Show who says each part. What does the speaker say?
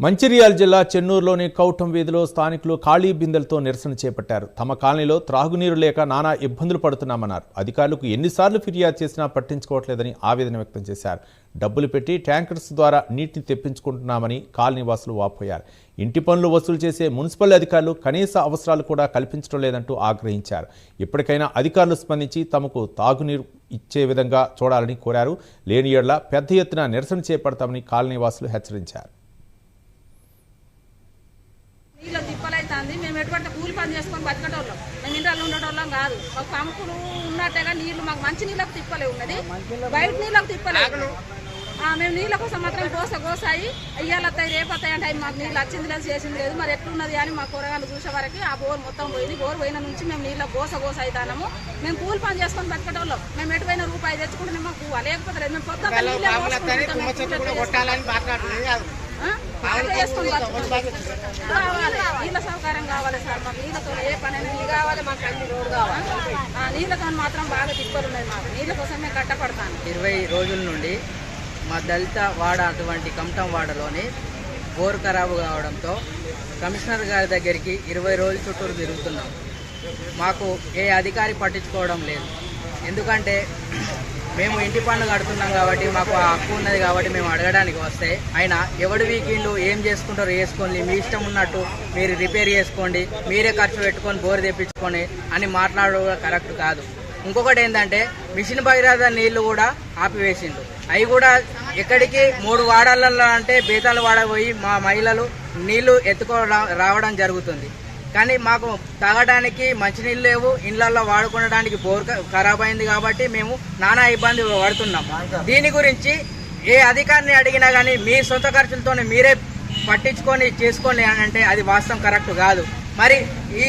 Speaker 1: మంచిర్యాల జిల్లా చెన్నూరులోని కౌటం వీధిలో స్థానికులు ఖాళీ బిందెలతో నిరసన చేపట్టారు. తమ కాలనీలో త్రాగునీరు లేక నానా ఇబ్బందులు పడుతున్నామన్నారు. అధికారులకు ఎన్నిసార్లు ఫిర్యాదు చేసినా పట్టించుకోవట్లేదని ఆవేదన వ్యక్తం చేశారు. డబ్బులు పెట్టి ట్యాంకర్స్ ద్వారా నీటిని తెప్పించుకుంటున్నామని కాలనీవాసులు వాపోయారు. ఇంటి పనులు వసూలు చేసే మున్సిపల్ అధికారులు కనీస అవసరాలు కూడా కల్పించడం లేదంటూ ఆగ్రహించారు. ఇప్పటికైనా అధికారులు స్పందించి తమకు తాగునీరు ఇచ్చే విధంగా చూడాలని కోరారు. లేని యెడల పెద్ద ఎత్తున నిరసన చేపడతామని కాలనీవాసులు హెచ్చరించారు.
Speaker 2: నీళ్ళు తిప్పలైతుంది. మేము ఎటువంటి కూలి పని చేసుకొని బతకటోళ్ళం, మేము ఇంట్లో ఉండటోళ్ళం కాదు. మాకు పంపులు ఉన్నట్టేగా నీళ్లు మాకు మంచి నీళ్ళకు తిప్పలే ఉన్నది, బయట నీళ్ళకు తిప్పలేదు. మేము నీళ్ళ కోసం మాత్రం గోసాయి అయ్యాలత్తాయి రేపత్తాయి అంటే మాకు నీళ్ళు వచ్చింది లేదు చేసింది లేదు. మరి ఎట్లున్నది అని మా కూరగాయలు చూసే వరకు ఆ బోర్ మొత్తం పోయింది. బోర్ పోయిన నుంచి మేము నీళ్ళ గోస అవుతాము. మేము కూలి పని చేసుకొని బతకటోళ్ళం, మేము ఎటువైనా రూపాయి తెచ్చుకుంటే మాకు లేకపోతే లేదు. మేము పొద్దున్న నీళ్ళ సౌకర్యం కావాలి సార్. మాకు నీళ్ళతో ఏ పని నీళ్ళు కావాలి, మాకు అన్ని రోడ్డు కావాలి. నీళ్ళతో మాత్రం బాగా తిప్పలున్నది. మాకు నీళ్ళ కోసం మేము కట్టపడతాను.
Speaker 3: 20 రోజుల నుండి మా దళిత వాడ అటువంటి కమటం వాడలోని బోర్ ఖరాబు కావడంతో కమిషనర్ గారి దగ్గరికి 20 రోజుల చుట్టూరు తిరుగుతున్నాం. మాకు ఏ అధికారి పట్టించుకోవడం లేదు. ఎందుకంటే మేము ఇంటి పన్ను కడుతున్నాం కాబట్టి మాకు ఆ హక్కు ఉన్నది కాబట్టి మేము అడగడానికి వస్తే ఆయన ఎవడు వీకిండు ఏం చేసుకుంటారో వేసుకోండి, మీ ఇష్టం ఉన్నట్టు మీరు రిపేర్ చేసుకోండి, మీరే ఖర్చు పెట్టుకొని బోర్ తెప్పించుకొని అని మాట్లాడడం కరెక్ట్ కాదు. ఇంకొకటి ఏంటంటే మిషన్ భగీరథ నీళ్లు కూడా ఆపివేసిండు. అవి కూడా ఎక్కడికి 3 వాడాలలో అంటే బేతాలు వాడబోయి మా మహిళలు నీళ్లు రావడం జరుగుతుంది. కానీ మాకు తాగడానికి మంచినీళ్ళు లేవు, ఇళ్లలో వాడుకోవడానికి బోర్ ఖరాబ్ అయింది కాబట్టి మేము నానా ఇబ్బంది పడుతున్నాం. దీని గురించి ఏ అధికారిని అడిగినా కానీ మీ సొంత ఖర్చులతో మీరే పట్టించుకొని చేసుకోండి అని అంటే అది వాస్తవం కరెక్ట్ కాదు. మరి ఈ